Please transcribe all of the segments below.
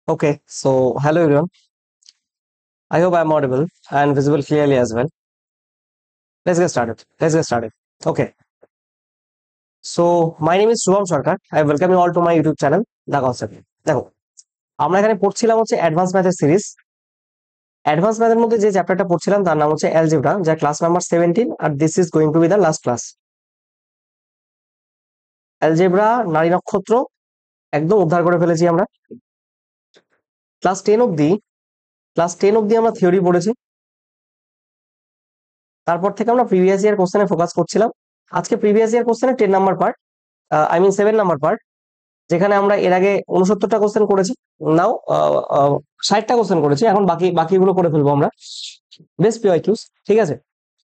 Okay, so hello everyone. I hope I'm audible and visible clearly as well. Let's get started. Okay, so my name is Shubham Sarkar. I welcome you all to my YouTube channel, The Concept. দেখো আমরা এখানে পড়ছিলাম হচ্ছে advance ম্যাথের series. Advance ম্যাথের মধ্যে যে চ্যাপ্টারটা পড়ছিলাম তার নাম হচ্ছে অ্যালজেব্রা, যা ক্লাস নাম্বার 17, আর this is going to be the last class. Algebra, নারী নক্ষত্র একদম উদ্ধার করে ফেলেছি আমরা। ক্লাস 10 অবধি আমরা থিওরি পড়েছি। তারপর থেকে আমরা প্রিভিয়াস ইয়ার কোশ্চেনে ফোকাস করছিলাম। আজকে প্রিভিয়াস ইয়ার কোশ্চেনে 10 number part, I mean 7 number part, যেখানে আমরা এর আগে 69টা কোশ্চেন করেছি। নাও 60টা কোশ্চেন করেছি, এখন বাকিগুলো করে ফেলবো আমরা। বেস্ট পিওয়াইকিউস, ঠিক আছে।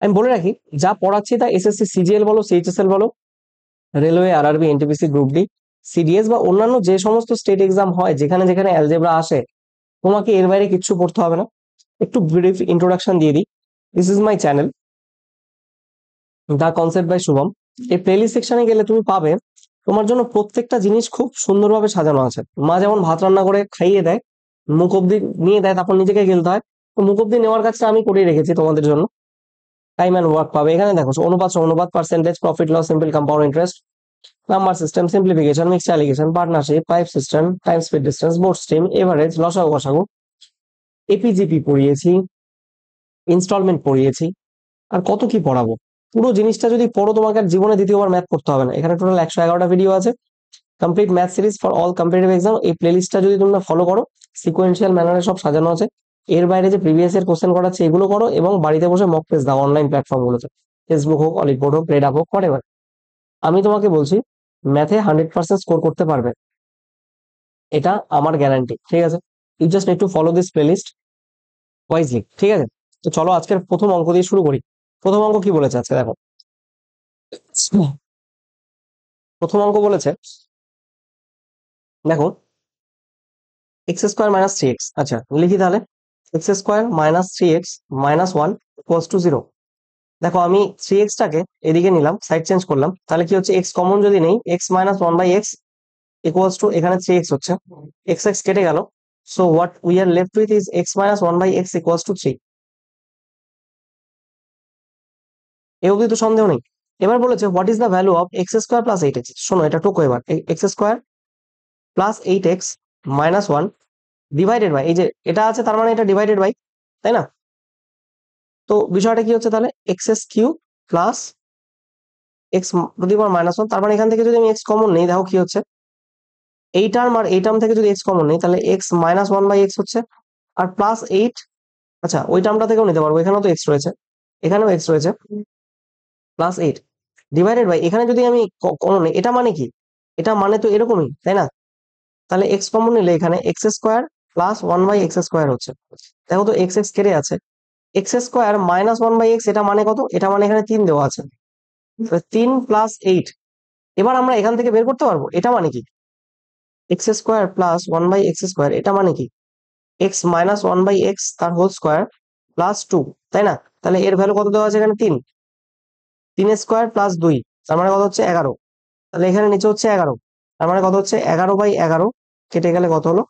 আমি বলে রাখি, যা পড়াচ্ছি তা এসএসসি সিজিএল বলো, সিএইচএসএল বলো, railway, RRB, NTPC, group D, CDS বা অন্যান্য যে সমস্ত স্টেট এক্সাম হয় যেখানে যেখানে অ্যালজেব্রা আসে, তোমাকে এর বাইরে কিচ্ছু পড়তে হবে না। একটু ব্রিফ ইন্ট্রোডাকশন দিয়ে দিই। This is my channel, the concept by Shubham. এই প্লেলিস্ট সেকশনে গেলে তুমি পাবে তোমার জন্য প্রত্যেকটা জিনিস খুব সুন্দরভাবে সাজানো আছে। মা যেমন ভাত রান্না করে খাইয়ে দেয়, মুখ অব্দি নিয়ে দেয়, তারপর নিজেকে গেলতে হয়। তো মুখ অব্দি নেওয়ার কাজটা আমি করেই রেখেছি তোমাদের জন্য। টাইম অ্যান্ড ওয়ার্ক পাবে এখানে। দেখো, অনুপাত, percentage, profit loss, simple compound interest, number system, simplification, mixed alligation, partnership, pipe system, time speed distance, boat stream, average, লসাগু গসাগু, এপিজিপি পড়িয়েছি, ইনস্টলমেন্ট পড়িয়েছি, আর কত কি পড়াবো। পুরো জিনিসটা যদি পড়ো তোমাকে আর জীবনে দ্বিতীয়বার ম্যাথ করতে হবে না। এখানে টোটাল 111টা ভিডিও আছে, complete math series for all competitive exam. এই প্লেলিস্টটা যদি তোমরা ফলো করো, সিকোয়েন্সিয়াল ম্যানারে সব সাজানো আছে। এর বাইরে যে প্রিভিয়াস এর কোশ্চেন করাচ্ছে এগুলো করো, এবং বাড়িতে বসে মক টেস্ট দাও অনলাইন প্ল্যাটফর্ম গুলোতে, ফেসবুক হোক, অলিম্পোর্ড হোক, রেড আপ হোক, হোয়াটএভার। আমি তোমাকে বলছি, ম্যাথে 100% স্কোর করতে পারবে, এটা আমার গ্যারান্টি, ঠিক আছে। You just need to follow this playlist wisely, ঠিক আছে। তো চলো আজকের প্রথম অঙ্ক দিয়ে শুরু করি। প্রথম অঙ্ক কি বলেছে আজকে দেখো। প্রথম অঙ্ক বলেছে, দেখো, x square minus three x. আচ্ছা লিখি তাহলে, x square minus three x minus one equals two zero. দেখো আমি থ্রি এক্সটাকে এদিকে নিলাম, সাইড চেঞ্জ করলাম, তাহলে কি হচ্ছে, এক্স কমন যদি নেই, x minus one by x equals to, এখানে থ্রি এক্স হচ্ছে, এক্স এক্স কেটে গেল। So what we are left with is x minus one by x equals to three. এ অবধি তো সন্দেহ নেই। এবার বলেছে what is the value of x square plus eight x. শোনো এটা টোকো এবার, x square plus eight x minus one divided by, এই যে এটা আছে তার মানে এটা ডিভাইডেড বাই, তাই না। তো বিষয়টা কি হচ্ছে তাহলে, x square plus x to the power minus one. তার মানে এখান থেকে যদি আমি এক্স কমন নেই, দেখো কি হচ্ছে, এই টার্ম আর এই টার্ম থেকে যদি এক্স কমন নেই, তাহলে x minus one by x হচ্ছে, আর প্লাস এইট। আচ্ছা ওই টার্মটা থেকেও নিতে পারবো, এখানেও তো এক্স রয়েছে, এখানেও এক্স রয়েছে, প্লাস এইট ডিভাইডেড বাই, এখানে যদি আমি কমন নেই, এটা মানে কি, এটা মানে তো এরকমই, তাই না। তাহলে এক্স কমন নিলে এখানে x square plus one by x square হচ্ছে। দেখো তো এক্স এক্স কেটে আছে, x square minus one by x, এটা মানে কত, এটা মানে এখানে তিন দেওয়া আছে, তিন প্লাস এইট। এবার আমরা এখান থেকে বের করতে পারবো এটা মানে কি, x square plus one by x square, এটা মানে কি, x minus one by x তার হোল স্কোয়ার প্লাস টু, তাই না। তাহলে এর ভ্যালু কত দেওয়া আছে এখানে, তিন, তিন স্কোয়ার প্লাস দুই, তার মানে কত হচ্ছে এগারো। তাহলে এখানে নিচে হচ্ছে এগারো, তার মানে কত হচ্ছে এগারো বাই এগারো, কেটে গেলে কত হলো,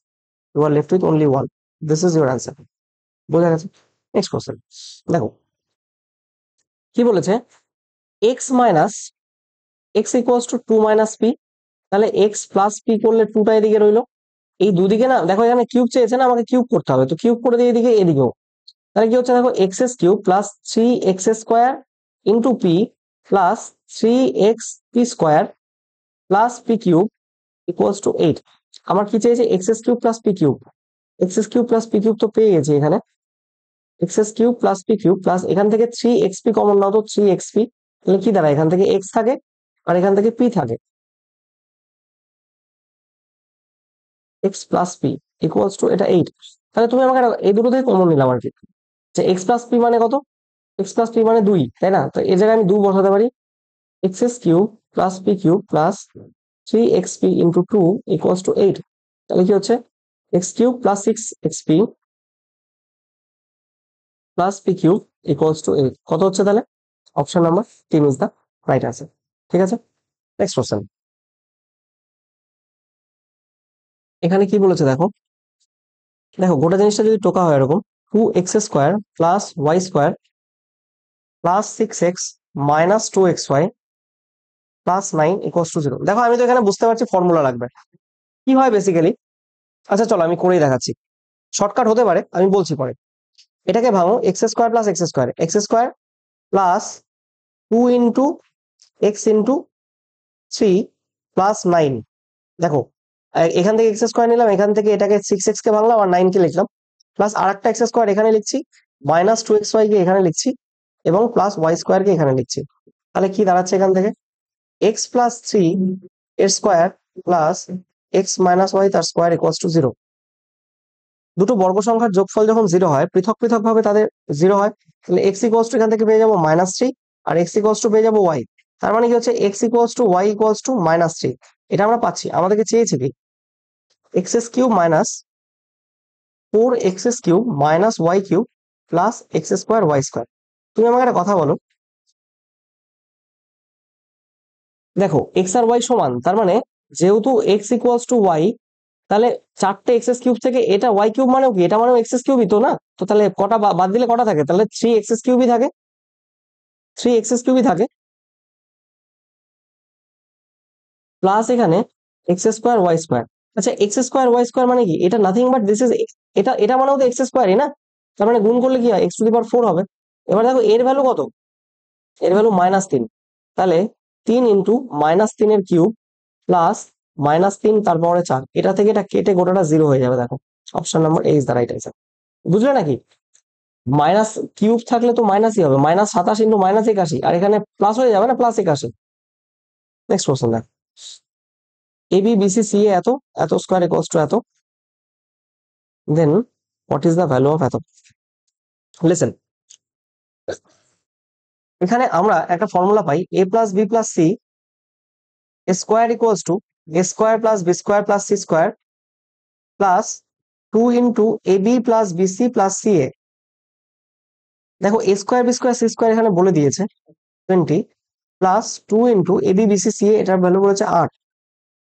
you are left with only one. This is your answer. বোঝা গেছে। নেক্সট কোশ্চেন দেখো, কি বলেছে, x minus x equals to two minus p. তাহলে এক্স প্লাস পি করলে টুটা এদিকে রইলো, এই দুদিকে না, দেখো এখানে কিউব চেয়েছে না, আমাকে কিউব করতে হবে, তো কিউব করে দিয়ে এদিকে এদিকেও। তাহলে কি হচ্ছে দেখো, x cube plus three x square into P plus three x P square plus p cube equals to eight. আমার কি চেয়েছে, x cube plus p cube. X cube plus p cube তো পেয়ে গেছি এখানে, x cube plus p cube plus এখান থেকে three x P common নাও তো, থ্রি এক্স পি। তাহলে কি দাঁড়ায়, এখান থেকে এক্স থাকে আর এখান থেকে পি থাকে, x plus P equals to এটা এইট। তাহলে তুমি আমাকে এই দুটো থেকে কমন নিলাম আর কি, যে এক্স প্লাস পি মানে কত, এক্স প্লাস পি মানে দুই, তাই না। তো এই জায়গায় আমি দুই বসাতে পারি, x cube plus p cube plus three x p into two equals to eight. তাহলে কি হচ্ছে, x cube plus six x p plus p cube equals to eight. কত হচ্ছে তাহলে, অপশন নাম্বার তিন ইজ দ্য রাইট আনসার, ঠিক আছে। Next question, এখানে কি বলেছে দেখো, দেখো গোটা জিনিসটা যদি টোকা হয় এরকম, 2x² plus y² plus 6x minus 2xy plus 9 equals to 0। দেখো আমি তো এখানে বুঝতে পারছি ফর্মুলা লাগবে কি হয় বেসিক্যালি। আচ্ছা চলো আমি করেই দেখাচ্ছি, শর্টকাট হতে পারে, আমি বলছি পরে। এটাকে ভাঙো, x² plus x² plus 2 × x × 3 plus 9। দেখো এখান থেকে x² নিলাম, এখান থেকে এটাকে 6x কে ভাঙলাম আর 9 কে লিখলাম, প্লাস আর একটা x² এখানে লিখছি, মাইনাস 2xy কে এখানে লিখছি, এবং প্লাস y² কে এখানে লিখছি। তাহলে কি দাঁড়াচ্ছে এখান থেকে, x প্লাস 3 এর square plus x minus y তার স্কোয়ার ইকুয়ালস টু 0। দুটো বর্গ সংখ্যার যোগফল যখন 0 হয়, পৃথক পৃথক ভাবে তাদের 0 হয়। তাহলে x ইকুয়ালস টু এখান থেকে পেয়ে যাবো -3, আর x ইকুয়ালস টু পেয়ে যাবো y। তার মানে কি হচ্ছে, x equals to y equals to -3। এটা আমরা পাচ্ছি, আমাদেরকে চেয়েছে কি, x³ minus 4x³ minus y³ plus x² y²। তুমি আমাকে একটা কথা বলো, দেখো x আর y সমান, তার মানে যেহেতু x ইকুয়ালস টু y, তাহলে 4x³ থেকে এটা y³ মানেও কি, এটা মানেও x³ তো না? তো তাহলে কটা বাদ দিলে কটা থাকে, তাহলে 3x³ থাকে, 3x³ থাকে, প্লাস এখানে x² y²। আচ্ছা x² y² মানে কি, এটা নাথিং বাট দিস ইজ, এটা মানেও তো x²ই না? তার মানে গুণ করলে কি হয়, x⁴ হবে। এবার দেখো এর ভ্যালু কত, এর ভ্যালু -3। তাহলে 3 × -3 এর কিউব প্লাস -3 তারপরে 4, এটা থেকে এটা কেটে গোটাটা 0 হয়ে যাবে। দেখো option number A is the right answer. বুঝলে নাকি, মাইনাস কিউব থাকলে তো মাইনাসই হবে, -27 × -81, আর এখানে প্লাস হয়ে যাবে না, +81। নেক্সট কোশ্চেন দেখ, এবি বিসি সি এ এত, এত স্কোয়ার ইকুয়ালস টু এত, then what is the value of এত। লিসেন, এখানে আমরা একটা ফর্মুলা পাই, a plus B plus c square equals to a² plus b² plus c² plus 2 × ab plus bc plus ca। দেখো a² b² c² এখানে বলে দিয়েছে 20, প্লাস 2 × ab bc ca, এটার ভ্যালু বলেছে 8।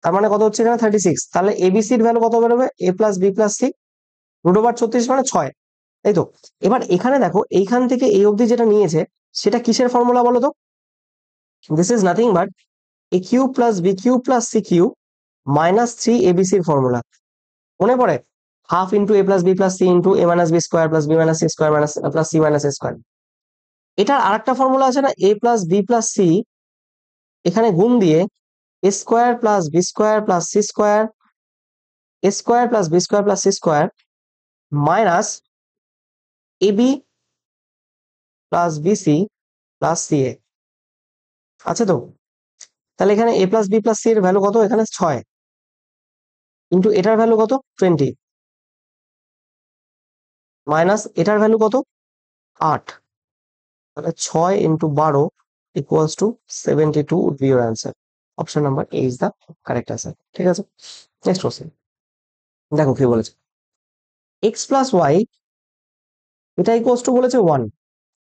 তার মানে কত হচ্ছে এখানে 36। তাহলে এবিসির ভ্যালু কত বেরোবে, a plus B plus c √36 মানে 6, তাই তো? এবার এখানে দেখো এইখান থেকে এই অবধি যেটা নিয়েছে সেটা কিসের ফর্মুলা বলো তো? This is nothing but a³ plus b³ plus c³ minus 3abc এর ফর্মুলা। মনে পড়ে, half into a plus B plus C into a minus B square plus B minus C square minus plus C minus A square. এটার আরেকটা formula আছে না, a plus B plus C, এখানে গুণ দিয়ে a² plus b² plus c² a² plus b² plus c² minus ab plus BC plus CA. আছে তো? তাহলে এখানে a plus B plus C এর ভ্যালু কত, এখানে 6, কিন্তু এটার ভ্যালু কত 20, মাইনাস এটার ভ্যালু কত 8। তাহলে 6 × 12 equals to 72 would be your answer. Option number A is the correct answer. ঠিক আছে, নেক্সট কোশ্চেন দেখো কি বলেছে, x প্লাস ওয়াই এটা ইকুয়ালস টু বলেছে 1,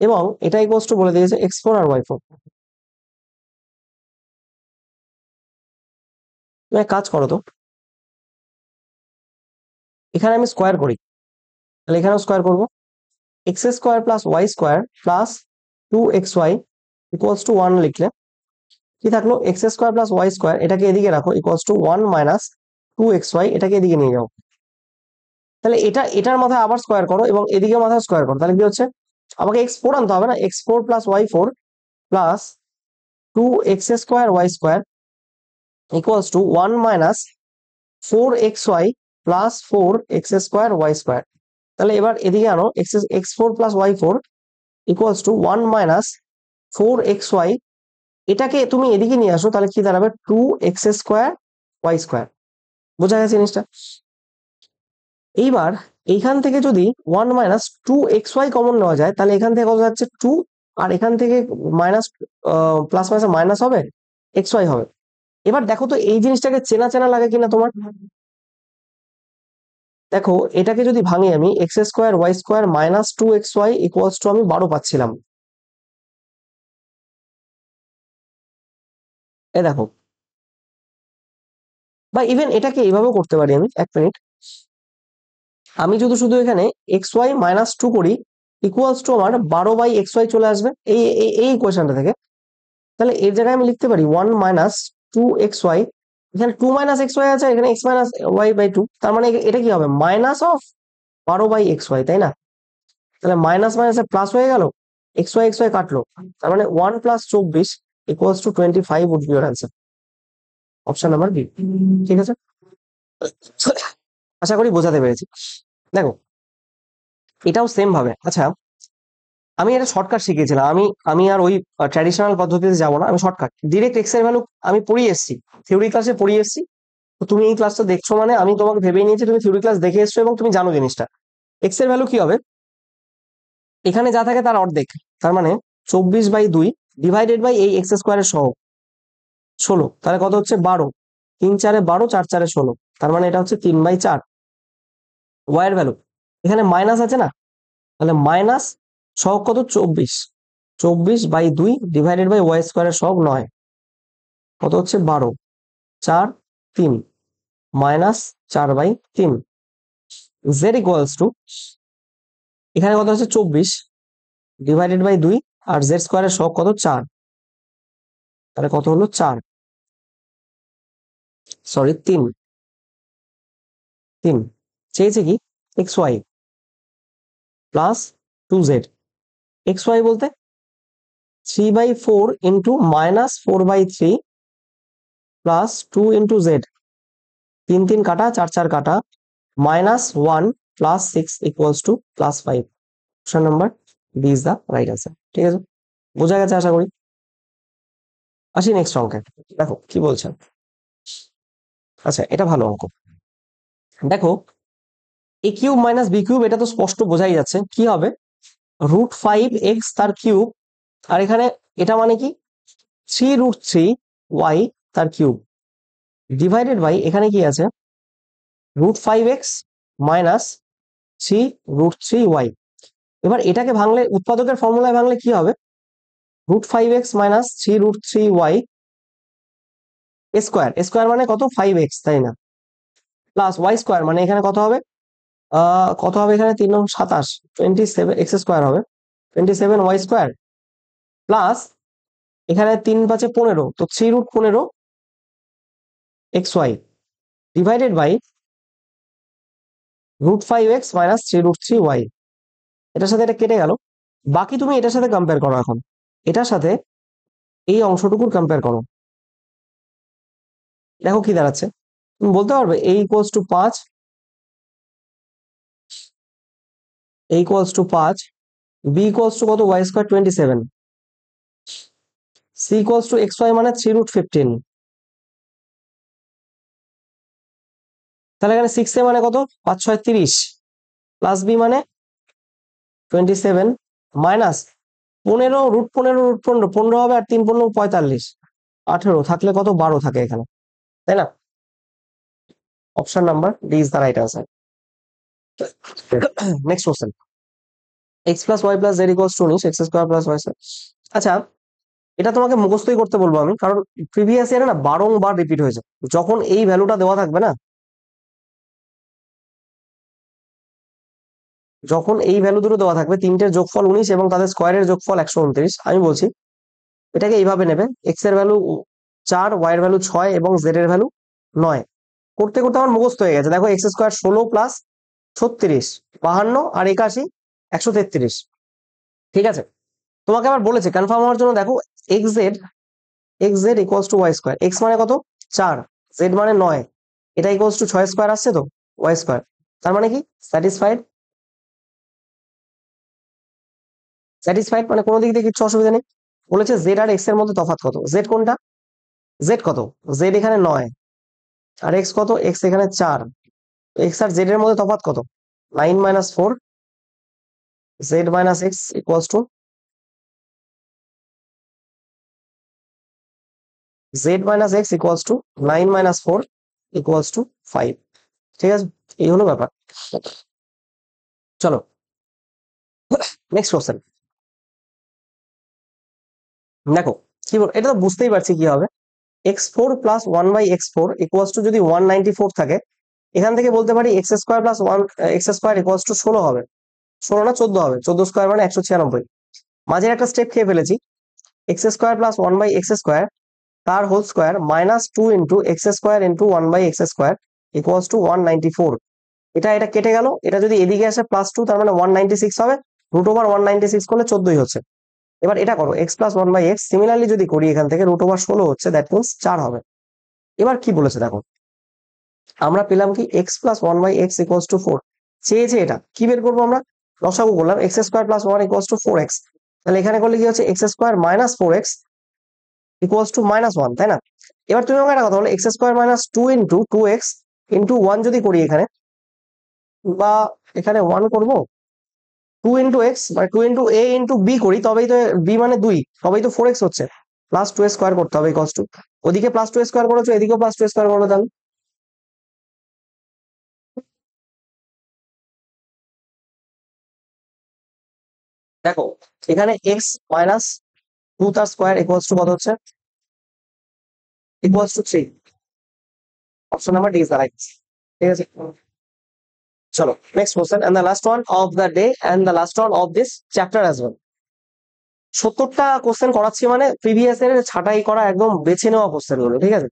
এবং এটা ইকুয়ালস টু বলে দিয়েছে x4 আর y4। তুমি এক কাজ করো তো, এখানে আমি স্কোয়ার করি, তাহলে এখানেও স্কোয়ার করবো, x² plus y² plus 2xy equals to 1 লিখলে কি থাকলো, x² প্লাস y² এটাকে এদিকে রাখো ইকুয়ালস টু 1 মাইনাস 2xy, এটাকে এদিকে নিয়ে যাও। তাহলে এটার মাথায় আবার স্কোয়ার করো এবং এদিকে মাথায় স্কোয়ার করো, তাহলে কি হচ্ছে, আমাকে x4 আনতে হবে না, x4 plus y4 plus 2x² y² equals to 1 minus 4xy plus 4x² y²। তাহলে এবার এদিকে আনো, x4 plus y4 equals to 1 minus 4xy, এটাকে তুমি এদিকে নিয়ে আসো, তাহলে কি দাঁড়াবে 2x² y²। বোঝা গেছে জিনিসটা? এইবার এইখান থেকে যদি 1 মাইনাস 2xy কমন নেওয়া যায়, তাহলে এখান থেকে কত যাচ্ছে 2, আর এখান থেকে মাইনাস প্লাস মাইনাস মাইনাস হবে, xy হবে। এবার দেখো তো এই জিনিসটাকে চেনা চেনা লাগে কিনা তোমার। দেখো এটাকে যদি ভাঙি আমি, x² y² minus 2xy equals to আমি 12 পাচ্ছিলাম। এ দেখো, বা ইভেন এটাকে এইভাবেও করতে পারি আমি, 1 মিনিট। আমি যদি শুধু এখানে এক্স ওয়াই মাইনাস টু করি ইকুয়ালস টু আমার 12/xy চলে আসবে এই ইকুয়েশনটা থেকে। তাহলে এর জায়গায় আমি লিখতে পারি 1 মাইনাস 2xy, এখানে 2 মাইনাস xy আছে, এখানে x মাইনাস y/2, তার মানে এটা কি হবে মাইনাস অফ 12/xy, তাই না? তাহলে মাইনাস মাইনাসে প্লাস হয়ে গেল, xy কাটলো, তার মানে 1 plus 24 equals to 25 would be your answer, option number B. ঠিক আছে, আশা করি বোঝাতে পেরেছি। দেখো এটাও সেম ভাবে, আচ্ছা আমি এটা শর্টকাট শিখিয়েছিলাম, আমি আর ওই ট্র্যাডিশনাল পদ্ধতিতে যাবো না, আমি শর্টকাট ডিরেক্ট এক্স এর ভ্যালু আমি পড়িয়ে এসেছি, থিওরি ক্লাসে পড়িয়ে এসেছি। তো তুমি এই ক্লাসটা দেখছো মানে আমি তোমাকে ভেবেই নিয়েছি তুমি থিওরি ক্লাস দেখে এসছো এবং তুমি জানো জিনিসটা। এক্স এর ভ্যালু কি হবে, এখানে যা থাকে তার অর্ধেক, তার মানে 24/2 ডিভাইডেড বাই এই এক্স স্কোয়ারের সহগ 16, তাহলে কত হচ্ছে 12, 3 4 12, 4 4 16, তার মানে এটা হচ্ছে 3/4। ওয়াই এর ভ্যালু এখানে মাইনাস আছে না, তাহলে মাইনাস সহগ কত 24, 24/2 ডিভাইডেড বাই ওয়াই স্কোয়ারের সহগ 9, কত হচ্ছে 12, 4 3 মাইনাস 4/3। জেড ইকুয়ালস টু এখানে কত হচ্ছে 24 ডিভাইডেড বাই 2 আর জেড স্কোয়ারের সহগ কত 4, তাহলে কত হলো 4, সরি 3 3 চেয়েছে কি X Y plus 2z, X Y বলতে 3/4 into minus 4/3 plus 2 into Z, 3 3 কাটা 4 4 কাটা minus 1 plus 6 equals to plus 5, option number B is the right answer. ঠিক আছে, বোঝা গেছে আশা করি। আসি নেক্সট অঙ্কে, দেখো কি বলছেন। আচ্ছা এটা ভালো অঙ্ক, দেখো এ কিউব মাইনাস বি কিউব, এটা তো স্পষ্ট বোঝাই যাচ্ছে কি হবে, √5x তার কিউব, আর এখানে এটা মানে কি 3√3y তার কিউব ডিভাইডেড বাই এখানে কি আছে √5x মাইনাস 3√3y। এবার এটাকে ভাঙলে উৎপাদকের ফর্মুলায় ভাঙলে কি হবে, √5x minus 3√3y square, square মানে কত 5x, তাই না, প্লাস ওয়াই স্কোয়ার মানে এখানে কত হবে কত হবে এখানে 3 9 27, 27 এক্স স্কোয়ার হবে 27y স্কোয়ার, প্লাস এখানে 3 5 15, তো 3√15xy divided by √5x minus 3√3y। এটার সাথে এটা কেটে গেল, বাকি তুমি এটার সাথে কম্পেয়ার করো, এখন এটার সাথে এই অংশটুকুর কম্পেয়ার করো, দেখো কি দাঁড়াচ্ছে, তুমি বলতে পারবে a equals to 5, a equals to 5, b equals to কত y square 27, c equals to xy মানে 3√15, তাহলে এখানে 6a মানে কত 5 6 30 প্লাস b মানে 27 মাইনাস 15 হবে, আর 3 15 45, 18 থাকলে কত 12 থাকে এখানে, তাই না? Option number D is the right answer. Next question, X plus Y plus Z equals to 19, X square plus Y square. আচ্ছা এটা তোমাকে মুখস্থই করতে বলবো আমি, কারণ প্রিভিয়াস ইয়ারে না বারংবার রিপিট হয়েছে, যখন এই ভ্যালুটা দেওয়া থাকবে না, যখন এই ভ্যালু দুটো দেওয়া থাকবে, তিনটের যোগফল 19 এবং তাদের স্কোয়ারের যোগফল 129, আমি বলছি এটাকে এইভাবে নেবে, এক্স এর ভ্যালু 4, ওয়াই এর ভ্যালু 6 এবং জেড এর ভ্যালু 9, করতে করতে আমার মুখস্থ হয়ে গেছে, দেখো এক্স স্কোয়ার 16 প্লাস 36 52 আর 81 133। ঠিক আছে, তোমাকে আবার বলেছে কনফার্ম হওয়ার জন্য, দেখো X Z equals to Y square, X মানে কত 4, জেড মানে 9, এটা ইকুয়ালস টু 6 স্কোয়ার আসছে তো ওয়াই স্কোয়ার, তার মানে কি স্যাটিসফাইড, স্যাটিসফাইড মানে কোনো দিক দিয়ে কিছু অসুবিধা নেই। বলেছে জেড আর এক্স এর মধ্যে তফাৎ কত, জেড কোনটা, জেড কত, জেড এখানে 9 আর এক্স কত, এক্স এখানে 4, এক্স আর জেড এর মধ্যে তফাৎ কত 9 minus 4, Z minus x equals to Z minus x equals two 9 minus 4 equals to 5। ঠিক আছে, এই হলো ব্যাপার। চলো নেক্সট কোশ্চেন, দেখো কি বল, এটা তো বুঝতেই পারছি কি হবে, x4 plus 1/x4 equals to যদি 194 থাকে, এখান থেকে বলতে পারি x square plus one x square equals two 16 হবে, 16 না 14 হবে, 14 স্কোয়ার মানে 196। মাঝের একটা স্টেপ খেয়ে ফেলেছি। X square plus one by x square তার whole square minus 2 into x square into 1 by x square equals to 194। এটা কেটে গেল, এটা যদি এদিকে আসে +2 তার মানে 196 হবে, রুট ওভার 196 করলে 14ই হচ্ছে। এবার এটা করো X plus one by X, similarly যদি করি এখান থেকে রুট ওভার 16 হচ্ছে, দ্যাট মিনস 4 হবে। এবার কি বলেছে দেখো, আমরা পেলাম কি X plus one by x equals to 4। চেয়েছে এটা কি বের করবো আমরা, লসাগু করলাম, X square plus one equals to 4x। তাহলে এখানে করলে কি হচ্ছে X square minus 4x equals to -1, তাই না? এবার তুমি আমাকে একটা কথা বলো, X square minus 2 into 2x into 1 যদি করি এখানে, বা এখানে 1 করবো, 2 ইন্টু এক্স মানে 2 ইন্টু এ ইন্টু বি করি, তবেই তো বি মানে 2, তবেই তো 4x হচ্ছে, প্লাস 2 স্কোয়ার করতে হবে ইকুয়ালস টু, ওদিকে প্লাস 2 স্কোয়ার করেছো, এদিকেও প্লাস 2 স্কোয়ার করো। তাহলে দেখো এখানে এক্স মাইনাস 2 তার স্কোয়ার ইকুয়ালস টু কত হচ্ছে, equals to 3। Option number D is the right. ঠিক আছে, চলো next question and the last one of the day and the last one of this chapter as well. 70টা question করাচ্ছি মানে previous এর ছাঁটাই করা একদম বেছে নেওয়া কোশ্চেন গুলো, ঠিক আছে?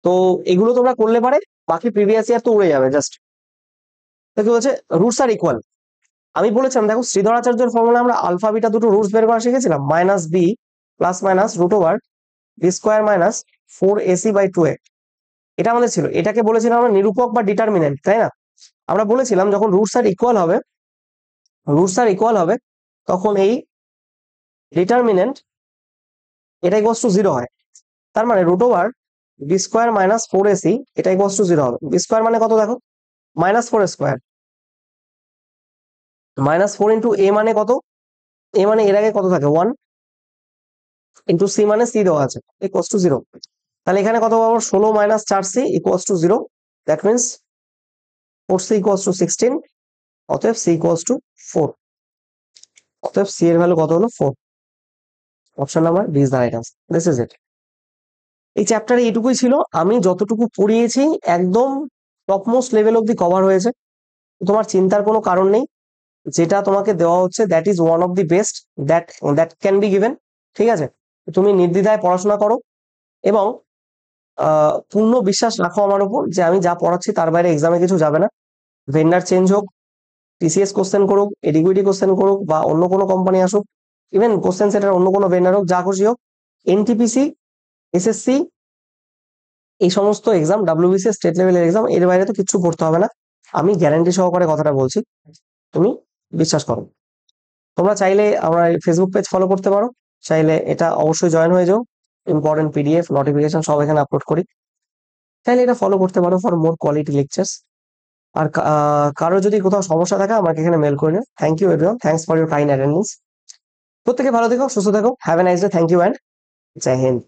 তো এগুলো তোমরা করলে পারে, বাকি প্রিভিয়াস ইয়ার তো উড়ে যাবে জাস্ট। তো কি বলছে, রুটস আর ইকুয়াল। আমি বলেছিলাম দেখো শ্রীধরাচার্যের ফর্মুলা আমরা আলফা বিটা দুটো রুটস বের করা শিখেছিলাম, minus B plus minus root over B square minus 4ac/2a। এটা আমাদের ছিল, এটাকে বলেছিলাম আমরা নিরূপক বা ডিটারমিনেন্ট, তাই না? আমরা বলেছিলাম যখন রুটস আর ইকুয়াল হবে তখন এই ডিটারমিনেন্ট এটা ইকুয়ালস টু 0 হয়। তার মানে root over B square minus 4ac এটা ইকুয়ালস টু 0 হবে। বি স্কোয়ার মানে কত দেখো, -4 স্কোয়ার, -4 ইন্টু এ মানে কত, এ মানে এর আগে কত থাকে 1, ইন্টু সি মানে সি দেওয়া আছে ইকুয়ালস টু 0। তাহলে এখানে কত পাবো, 16 minus 4c equals to 0, that means 4c equals to 16, অতএব c ইকুয়ালস টু 4। অতএব c এর ভ্যালু কত হলো 4। Option number B is the right answer, this is it. এই চ্যাপ্টারে এইটুকুই ছিল, আমি যতটুকু পড়িয়েছি একদম টপমোস্ট লেভেল অব্দি কভার হয়েছে, তোমার চিন্তার কোনো কারণ নেই। যেটা তোমাকে দেওয়া হচ্ছে that is one of the best that that can be given. ঠিক আছে, তুমি নির্দ্বিধায় পড়াশোনা করো এবং পূর্ণ বিশ্বাস রাখো আমার উপর যে আমি যা পড়াচ্ছি তার বাইরে এক্সামে কিছু যাবে না। ভেন্ডার চেঞ্জ হোক, টিসিএস কোশ্চেন করুক, এডিকুইটি কোশ্চেন করুক, বা অন্য কোনো কোম্পানি আসুক, ইভেন কোশ্চেন সেটার অন্য কোনো ভেন্ডার হোক, যা খুশি হোক, এনটিপিসি, এসএসসি, এই সমস্ত এক্সাম, ডাব্লিউবিসি স্টেট লেভেলের এক্সাম, এর বাইরে তো কিছু পড়তে হবে না। আমি গ্যারান্টি সহকারে কথাটা বলছি, তুমি বিশ্বাস করো। তোমরা চাইলে আমার ফেসবুক পেজ ফলো করতে পারো, চাইলে এটা অবশ্যই জয়েন হয়ে যাও, ইম্পর্টেন্ট পিডিএফ নোটিফিকেশন সব এখানে আপলোড করি, চাইলে এটা ফলো করতে পারো ফর মোর কোয়ালিটি লেকচার্স। আর কারো যদি কোথাও সমস্যা থাকে আমাকে এখানে মেল করে নিও। Thank you everyone, thanks for your kind attendance. প্রত্যেকে ভালো থেকো, সুস্থ থেকো, have a nice day, thank you and Jai Hind.